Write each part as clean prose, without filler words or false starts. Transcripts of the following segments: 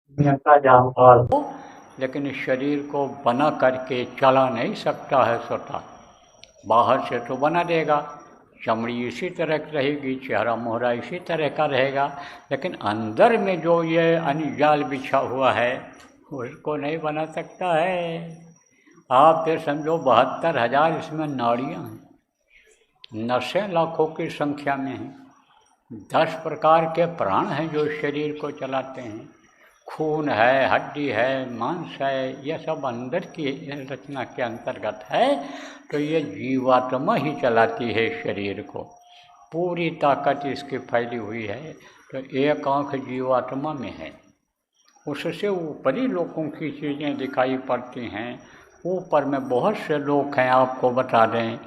दुनिया का जानकार। लेकिन इस शरीर को बना करके चला नहीं सकता है स्वतः। बाहर से तो बना देगा, चमड़ी इसी तरह की रहेगी, चेहरा मोहरा इसी तरह का रहेगा, लेकिन अंदर में जो ये अनिजाल बिछा हुआ है उसको नहीं बना सकता है। आप फिर समझो 72,000 इसमें नाड़ियाँ हैं, नसें लाखों की संख्या में हैं, 10 प्रकार के प्राण हैं जो इस शरीर को चलाते हैं, खून है, हड्डी है, मांस है, यह सब अंदर की रचना के अंतर्गत है। तो ये जीवात्मा ही चलाती है इस शरीर को, पूरी ताकत इसकी फैली हुई है। तो एक आंख जीवात्मा में है, उससे ऊपरी लोगों की चीज़ें दिखाई पड़ती हैं। ऊपर में बहुत से लोग हैं, आपको बता दें,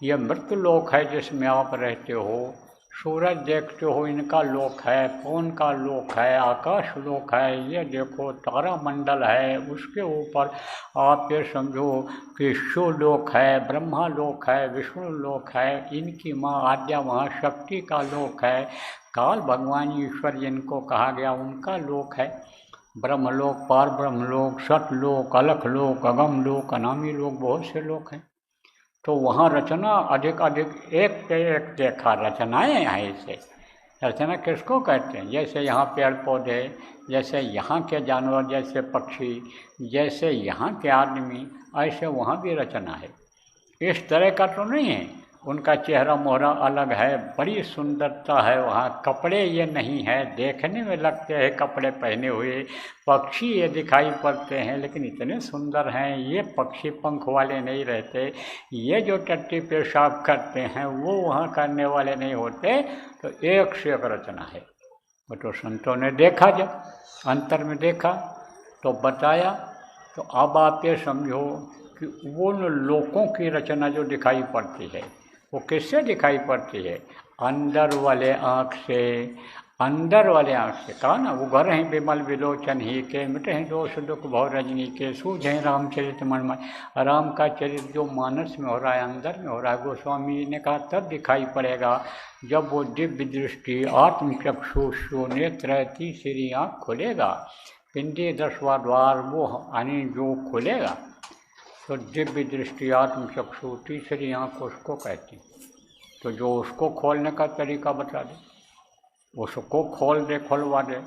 यह मृत लोक है जिसमें आप रहते हो। सूरज देखते हो, इनका लोक है, पवन का लोक है, आकाश लोक है, ये देखो तारा मंडल है, उसके ऊपर आप ये समझो कि शिव लोक है, ब्रह्मा लोक है, विष्णु लोक है, इनकी माँ आद्या महाशक्ति का लोक है, काल भगवान ईश्वर जिनको कहा गया उनका लोक है, ब्रह्मलोक, पार ब्रह्मलोक, सतलोक, अलखलोक, अगम लोक, अनामी लोक, बहुत से लोक हैं। तो वहाँ रचना अधिक अधिक एक पे एक देखा, रचनाएँ हैं इसे। रचना किसको कहते हैं? जैसे यहाँ पेड़ पौधे, जैसे यहाँ के जानवर, जैसे पक्षी, जैसे यहाँ के आदमी, ऐसे वहाँ भी रचना है। इस तरह का तो नहीं है, उनका चेहरा मोहरा अलग है, बड़ी सुंदरता है वहाँ। कपड़े ये नहीं है, देखने में लगते हैं कपड़े पहने हुए, पक्षी ये दिखाई पड़ते हैं, लेकिन इतने सुंदर हैं। ये पक्षी पंख वाले नहीं रहते, ये जो टट्टी पेशाब करते हैं वो वहाँ करने वाले नहीं होते। तो एक से एक रचना है। वो तो संतों ने देखा, जब अंतर में देखा तो बताया। तो अब आप ये समझो कि उन लोगों की रचना जो दिखाई पड़ती है वो किससे दिखाई पड़ती है? अंदर वाले आँख से। अंदर वाले आँख से कहा ना, वो घर हैं विमल विलोचन ही के, मिटे हैं दोष दुख भव रजनी के, सूझे रामचरित मनमय। राम का चरित्र जो मानस में हो रहा है, अंदर में हो रहा है, गोस्वामी जी ने कहा तब दिखाई पड़ेगा जब वो दिव्य दृष्टि आत्मचक्षुषु नेत्र तीसरी आँख खुलेगा, पिंडी 10वां द्वार वो यानी जो खुलेगा। तो दिव्य दृष्टि आत्मचक्षु तीसरी आँख उसको कहती। तो जो उसको खोलने का तरीका बता दे, उसको खोल दे, खुलवा दे,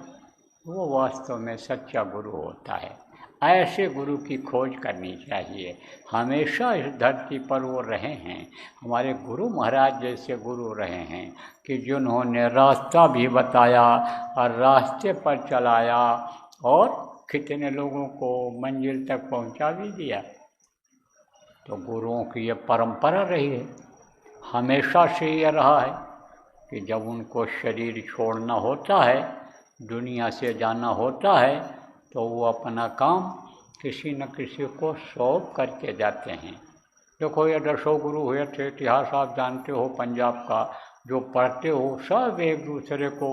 वो वास्तव में सच्चा गुरु होता है। ऐसे गुरु की खोज करनी चाहिए। हमेशा इस धरती पर वो रहे हैं, हमारे गुरु महाराज जैसे गुरु रहे हैं कि जिन्होंने रास्ता भी बताया और रास्ते पर चलाया और कितने लोगों को मंजिल तक पहुंचा भी दिया। तो गुरुओं की ये परंपरा रही है, हमेशा से ये रहा है कि जब उनको शरीर छोड़ना होता है, दुनिया से जाना होता है, तो वो अपना काम किसी न किसी को सौंप करके जाते हैं। देखो ये 10 गुरु हुए थे, इतिहास आप जानते हो पंजाब का, जो पढ़ते हो सब एक दूसरे को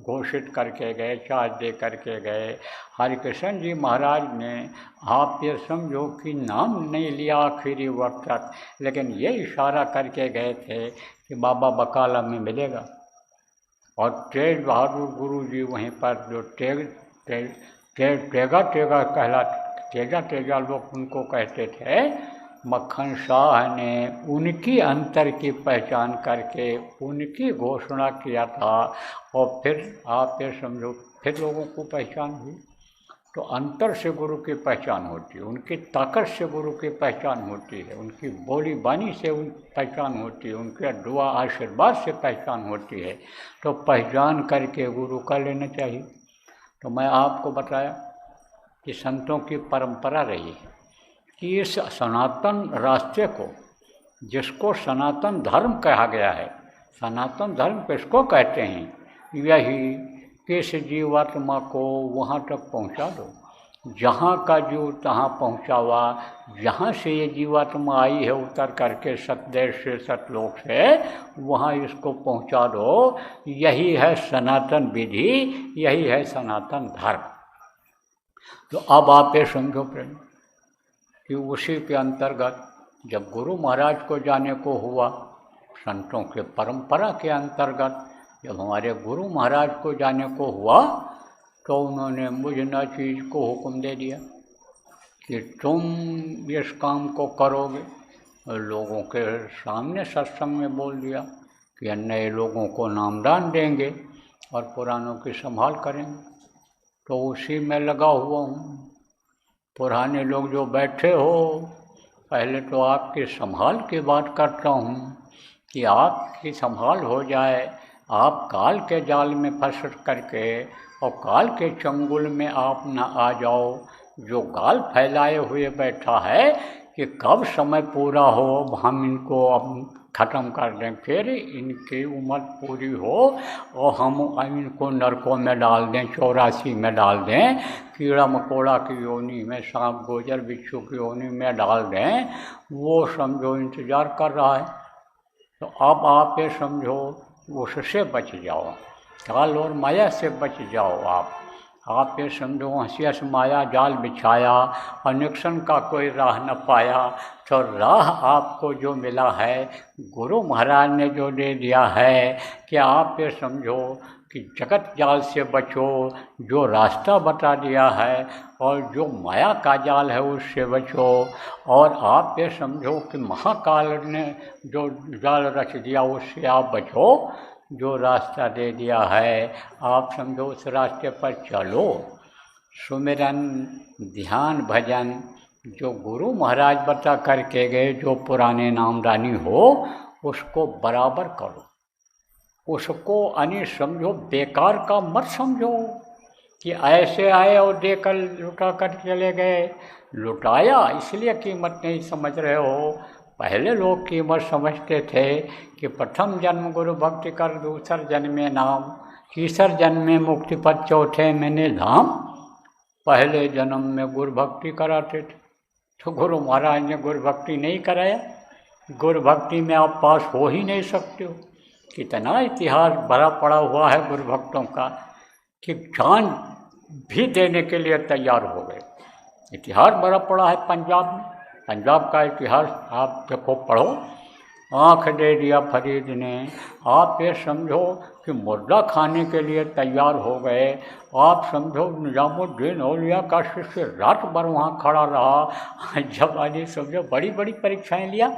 घोषित करके गए, चार्ज दे करके गए। हरिकृष्ण जी महाराज ने, आप ये समझो कि नाम नहीं लिया आखिरी वक्त तक, लेकिन ये इशारा करके गए थे कि बाबा बकाला में मिलेगा। और तेज बहादुर गुरु जी वहीं पर जो तेगा तेगा कहला, तेजा तेजा लोग उनको कहते थे, मक्खन शाह ने उनकी अंतर की पहचान करके उनकी घोषणा किया था। और फिर आप ये समझो फिर लोगों को पहचान हुई। तो अंतर से गुरु की पहचान होती है, उनकी ताकत से गुरु की पहचान होती है, उनकी बोली बानी से पहचान होती है, उनके दुआ आशीर्वाद से पहचान होती है। तो पहचान करके गुरु का लेना चाहिए। तो मैं आपको बताया कि संतों की परंपरा रही है कि इस सनातन रास्ते को, जिसको सनातन धर्म कहा गया है, सनातन धर्म किसको कहते हैं? यही कि इस जीवात्मा को वहाँ तक पहुँचा दो जहाँ का जीव तहाँ पहुँचा हुआ, जहाँ से ये जीवात्मा आई है उतर करके सतदेश से सतलोक से, वहाँ इसको पहुँचा दो। यही है सनातन विधि, यही है सनातन धर्म। तो अब आप ये समझो प्रेम कि उसी के अंतर्गत जब गुरु महाराज को जाने को हुआ, संतों के परंपरा के अंतर्गत जब हमारे गुरु महाराज को जाने को हुआ, तो उन्होंने मुझ न चीज़ को हुक्म दे दिया कि तुम इस काम को करोगे। लोगों के सामने सत्संग में बोल दिया कि नए लोगों को नामदान देंगे और पुरानों की संभाल करेंगे। तो उसी में लगा हुआ हूँ। पुराने लोग जो बैठे हो, पहले तो आपकी संभाल की बात करता हूँ कि आपकी संभाल हो जाए, आप काल के जाल में फंस करके और काल के चंगुल में आप न आ जाओ। जो गाल फैलाए हुए बैठा है कि कब समय पूरा हो हम इनको अब ख़त्म कर दें, फिर इनकी उम्र पूरी हो और हम इनको नरकों में डाल दें, 84 में डाल दें, कीड़ा मकोड़ा की योनि में, सांप गोजर बिच्छू की योनि में डाल दें, वो समझो इंतज़ार कर रहा है। तो अब आप ये समझो उससे बच जाओ, काल और माया से बच जाओ। आप ये समझो हंसियस माया जाल बिछाया, कनेक्शन का कोई राह न पाया। तो राह आपको जो मिला है, गुरु महाराज ने जो दे दिया है कि आप ये समझो कि जगत जाल से बचो, जो रास्ता बता दिया है, और जो माया का जाल है उससे बचो। और आप ये समझो कि महाकाल ने जो जाल रच दिया उससे आप बचो। जो रास्ता दे दिया है आप समझो उस रास्ते पर चलो। सुमिरन, ध्यान, भजन जो गुरु महाराज बता करके गए, जो पुराने नामदानी हो उसको बराबर करो। उसको अनी समझो, बेकार का मत समझो कि ऐसे आए और देकर लुटा कर चले गए। लुटाया इसलिए कीमत नहीं समझ रहे हो। पहले लोग कीमत समझते थे कि प्रथम जन्म गुरु भक्ति कर, दूसर जन्म में नाम, तीसर जन्म में मुक्ति पद, चौथे में धाम। पहले जन्म में गुरु भक्ति कराते थे, तो गुरु महाराज ने गुरु भक्ति नहीं कराया। गुरु भक्ति में आप पास हो ही नहीं सकते हो। कितना इतिहास भरा पड़ा हुआ है गुरु भक्तों का कि जान भी देने के लिए तैयार हो गए। इतिहास भरा पड़ा है पंजाब में। पंजाब का इतिहास आप देखो, पढ़ो। आँख दे दिया फरीद ने, आप ये समझो कि मुर्दा खाने के लिए तैयार हो गए। आप समझो निजामुद्दीन औलिया का शिष्य रात भर वहाँ खड़ा रहा। जब आदि समझो बड़ी बड़ी परीक्षाएं लिया,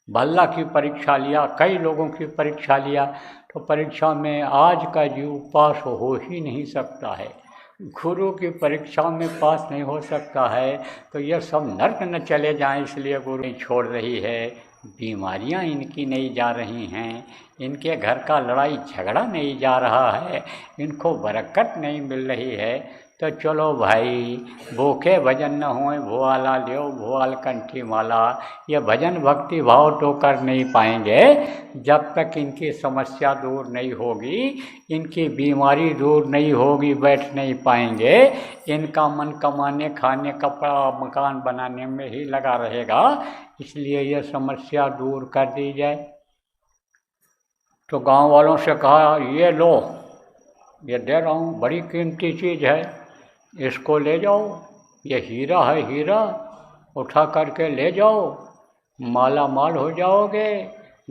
भल्ला की परीक्षा लिया, कई लोगों की परीक्षा लिया, तो परीक्षा में आज का जीव पास हो ही नहीं सकता है। गुरु की परीक्षा में पास नहीं हो सकता है। तो यह सब नर्क न चले जाएं, इसलिए गुरु नहीं छोड़ रही है। बीमारियां इनकी नहीं जा रही हैं, इनके घर का लड़ाई झगड़ा नहीं जा रहा है, इनको बरकत नहीं मिल रही है। तो चलो भाई, भूखे भजन न होए भुआला लियो भुआल कंठी माला। ये भजन भक्ति भाव तो कर नहीं पाएंगे जब तक इनकी समस्या दूर नहीं होगी, इनकी बीमारी दूर नहीं होगी, बैठ नहीं पाएंगे। इनका मन कमाने, खाने, कपड़ा, मकान बनाने में ही लगा रहेगा। इसलिए ये समस्या दूर कर दी जाए। तो गांव वालों से कहा, ये लो, ये दे रहा हूँ, बड़ी कीमती चीज़ है, इसको ले जाओ। ये हीरा है, हीरा उठा करके ले जाओ, माला माल हो जाओगे,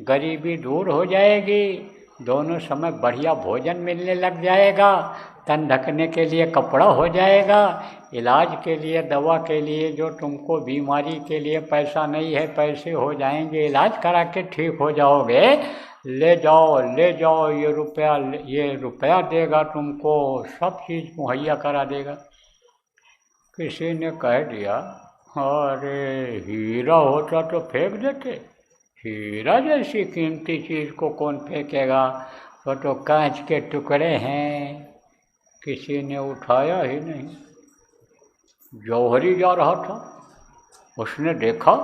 गरीबी दूर हो जाएगी, दोनों समय बढ़िया भोजन मिलने लग जाएगा, तन ढकने के लिए कपड़ा हो जाएगा, इलाज के लिए, दवा के लिए, जो तुमको बीमारी के लिए पैसा नहीं है, पैसे हो जाएंगे, इलाज करा के ठीक हो जाओगे। ले जाओ, ले जाओ, ये रुपया देगा तुमको, सब चीज़ मुहैया करा देगा। किसी ने कह दिया, अरे हीरा होता तो फेंक देते, हीरा जैसी कीमती चीज़ को कौन फेंकेगा, वो तो कांच के टुकड़े हैं। किसी ने उठाया ही नहीं। जौहरी जा रहा था, उसने देखा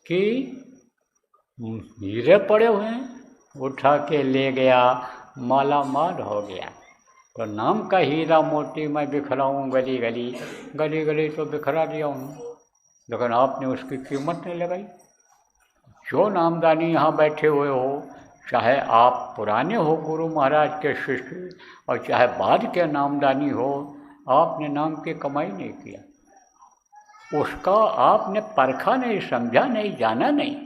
कि हीरे पड़े हुए हैं, उठा के ले गया, माला माल हो गया। तो नाम का हीरा मोती मैं बिखराऊँ गली गली, गली गली तो बिखरा दिया हूँ, लेकिन आपने उसकी कीमत नहीं लगाई। जो नामदानी यहाँ बैठे हुए हो, चाहे आप पुराने हो गुरु महाराज के शिष्य और चाहे बाद के नामदानी हो, आपने नाम की कमाई नहीं किया, उसका आपने परखा नहीं, समझा नहीं, जाना नहीं,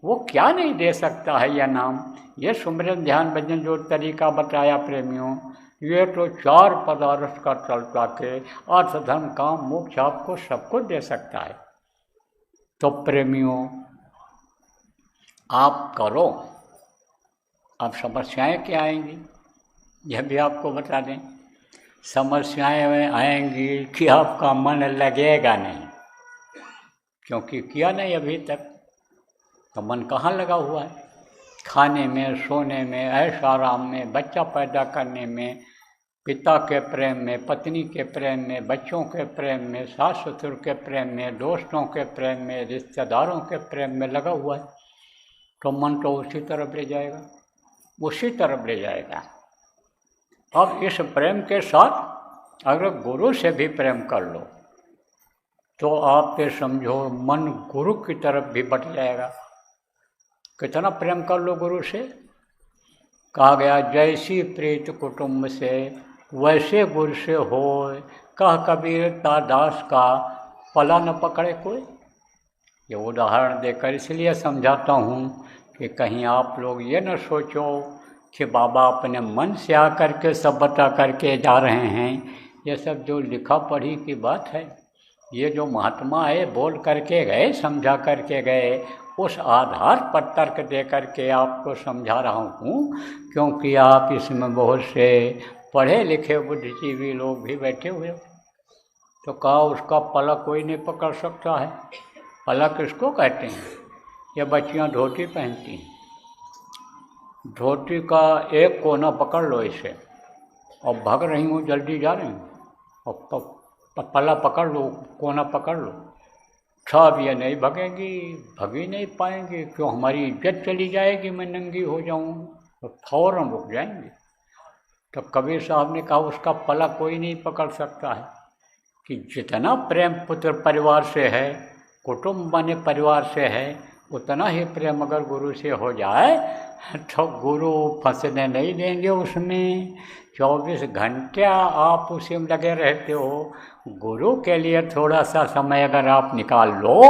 वो क्या नहीं दे सकता है यह नाम। ये सुमिरन ध्यान भजन जो तरीका बताया प्रेमियों, ये तो 4 पदार्थ का चलता के अर्थ धर्म काम मोक्ष आपको सब कुछ दे सकता है। तो प्रेमियों आप करो। अब समस्याएं क्या आएंगी यह भी आपको बता दें। समस्याएं आएंगी कि आपका मन लगेगा नहीं, क्योंकि किया नहीं अभी तक, तो मन कहाँ लगा हुआ है? खाने में, सोने में, ऐश आराम में, बच्चा पैदा करने में, पिता के प्रेम में, पत्नी के प्रेम में, बच्चों के प्रेम में, सास ससुर के प्रेम में, दोस्तों के प्रेम में, रिश्तेदारों के प्रेम में लगा हुआ है। तो मन तो उसी तरफ ले जाएगा, उसी तरफ ले जाएगा। अब इस प्रेम के साथ अगर गुरु से भी प्रेम कर लो तो आप ये समझो मन गुरु की तरफ भी बढ़ जाएगा। कितना प्रेम कर लो गुरु से। कहा गया जैसी प्रीत कुटुंब से वैसे गुरु से होए, कह कबीर दास का पला न पकड़े कोई। ये उदाहरण देकर इसलिए समझाता हूँ कि कहीं आप लोग ये न सोचो कि बाबा अपने मन से आकर के सब बता करके जा रहे हैं। ये सब जो लिखा पढ़ी की बात है, ये जो महात्मा है बोल करके गए, समझा करके गए, उस आधार पर तर्क दे करके आपको समझा रहा हूँ, क्योंकि आप इसमें बहुत से पढ़े लिखे बुद्धिजीवी लोग भी बैठे हुए हो। तो कहा उसका पलक कोई नहीं पकड़ सकता है। पलक किसको कहते हैं? ये बच्चियाँ धोती पहनती हैं, धोती का एक कोना पकड़ लो इसे और भाग रही हूँ, जल्दी जा रही हूँ, और पल्ला पकड़ लो, कोना पकड़ लो, सब ये नहीं भगेंगी, भग ही नहीं पाएंगी। क्यों? हमारी इज्जत चली जाएगी, मैं नंगी हो जाऊँ, तो फौरन रुक जाएंगे। तो कबीर साहब ने कहा उसका पल्ला कोई नहीं पकड़ सकता है। कि जितना प्रेम पुत्र परिवार से है, कुटुंब बने परिवार से है, उतना ही प्रेम अगर गुरु से हो जाए तो गुरु फंसने नहीं देंगे उसमें। 24 घंटे आप उसी में लगे रहते हो। गुरु के लिए थोड़ा सा समय अगर आप निकाल लो,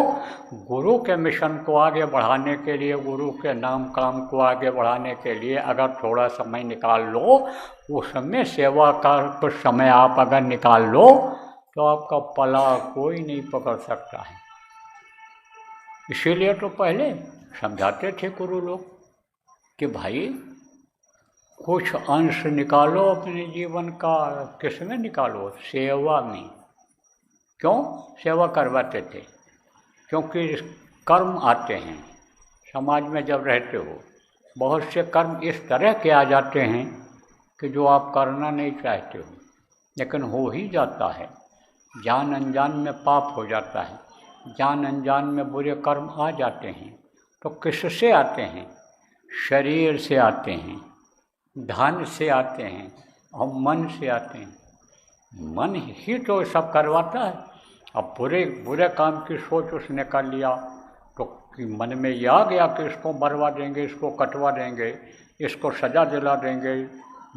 गुरु के मिशन को आगे बढ़ाने के लिए, गुरु के नाम काम को आगे बढ़ाने के लिए अगर थोड़ा समय निकाल लो, उसमें सेवा का कुछ समय आप अगर निकाल लो तो आपका पला कोई नहीं पकड़ सकता है। इसीलिए तो पहले समझाते थे गुरु लोग कि भाई कुछ अंश निकालो अपने जीवन का। किसमें निकालो? सेवा में। क्यों सेवा करवाते थे? क्योंकि कर्म आते हैं समाज में। जब रहते हो बहुत से कर्म इस तरह के आ जाते हैं कि जो आप करना नहीं चाहते हो, लेकिन हो ही जाता है। जान अनजान में पाप हो जाता है, जान अनजान में बुरे कर्म आ जाते हैं। तो किससे आते हैं? शरीर से आते हैं, धन से आते हैं और मन से आते हैं। मन ही तो सब करवाता है। अब बुरे बुरे काम की सोच उसने कर लिया तो कि मन में ये आ गया कि इसको मरवा देंगे, इसको कटवा देंगे, इसको सजा दिला देंगे,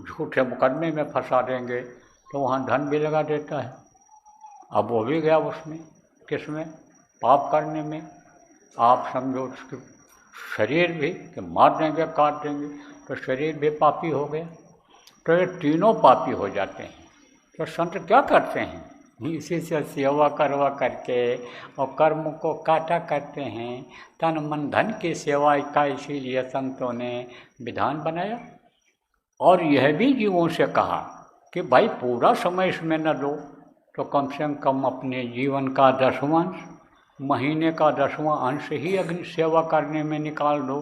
झूठे मुकदमे में फंसा देंगे, तो वहाँ धन भी लगा देता है। अब वो भी गया उसमें, किसमें? पाप करने में। आप समझो उसके शरीर भी कि मार देंगे, काट देंगे, तो शरीर भी पापी हो गया। तो ये तीनों पापी हो जाते हैं। तो संत क्या करते हैं? इसी से सेवा करवा करके और कर्म को काटा करते हैं। तन मन धन की सेवा का इसीलिए संतों ने विधान बनाया। और यह भी जीवों से कहा कि भाई पूरा समय इसमें न दो तो कम से कम अपने जीवन का 10वां अंश, महीने का 10वां अंश ही अग्नि सेवा करने में निकाल दो।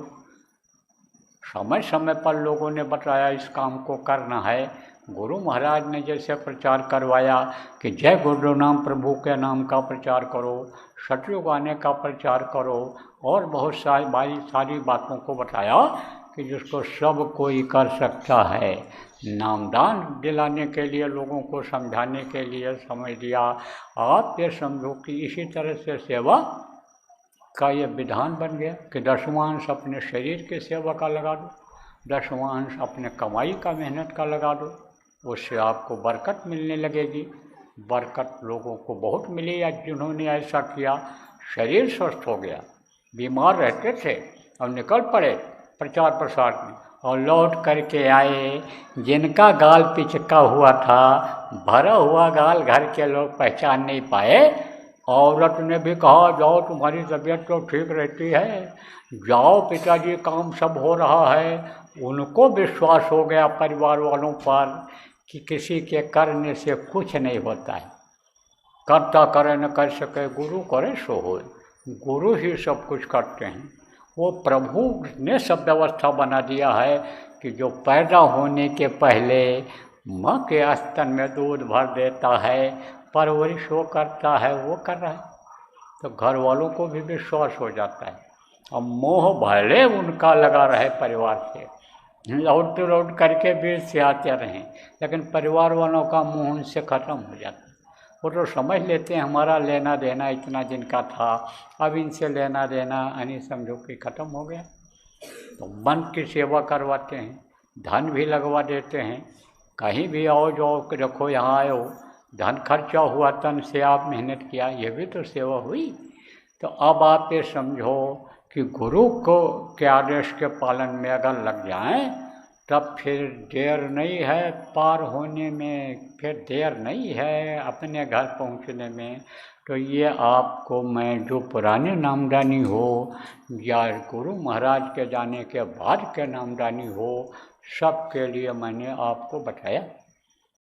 समय समय पर लोगों ने बताया इस काम को करना है। गुरु महाराज ने जैसे प्रचार करवाया कि जय गुरु नाम प्रभु के नाम का प्रचार करो, सतयुग आने का प्रचार करो, और बहुत सारी बातों को बताया कि जिसको सब कोई कर सकता है। नामदान दिलाने के लिए, लोगों को समझाने के लिए समझ लिया। आप ये समझो कि इसी तरह से सेवा का ये विधान बन गया कि 10वां अंश अपने शरीर की सेवा का लगा दो, 10वां अंश अपने कमाई का, मेहनत का लगा दो। उससे आपको बरकत मिलने लगेगी। बरकत लोगों को बहुत मिली। आज जिन्होंने ऐसा किया शरीर स्वस्थ हो गया, बीमार रहते थे और निकल पड़े प्रचार प्रसार में, और लौट करके आए, जिनका गाल पिचका हुआ था, भरा हुआ गाल घर के लोग पहचान नहीं पाए। औरत ने भी कहा जाओ तुम्हारी तबीयत तो ठीक रहती है, जाओ पिताजी काम सब हो रहा है। उनको विश्वास हो गया परिवार वालों पर कि किसी के करने से कुछ नहीं होता है, करता करे न कर सके गुरु करे सो होए, गुरु ही सब कुछ करते हैं। वो प्रभु ने सब व्यवस्था बना दिया है कि जो पैदा होने के पहले माँ के स्तन में दूध भर देता है, परवरिश वो करता है, वो कर रहा है, तो घर वालों को भी विश्वास हो जाता है। अब मोह भले उनका लगा रहे परिवार से, लौट लौट करके बीच से आते रहें, लेकिन परिवार वालों का मोह उनसे खत्म हो जाता है। वो तो समझ लेते हैं हमारा लेना देना इतना जिनका था, अब इनसे लेना देना यानी समझो कि खत्म हो गया। तो मन की सेवा करवाते हैं, धन भी लगवा देते हैं, कहीं भी आओ जाओ रखो यहाँ आयो, धन खर्चा हुआ, तन से आप मेहनत किया, ये भी तो सेवा हुई। तो अब आप ये समझो कि गुरु को के आदेश के पालन में अगर लग जाएं, तब फिर देर नहीं है पार होने में, फिर देर नहीं है अपने घर पहुंचने में। तो ये आपको मैं जो पुराने नामदानी हो या गुरु महाराज के जाने के बाद के नामदानी हो, सब के लिए मैंने आपको बताया।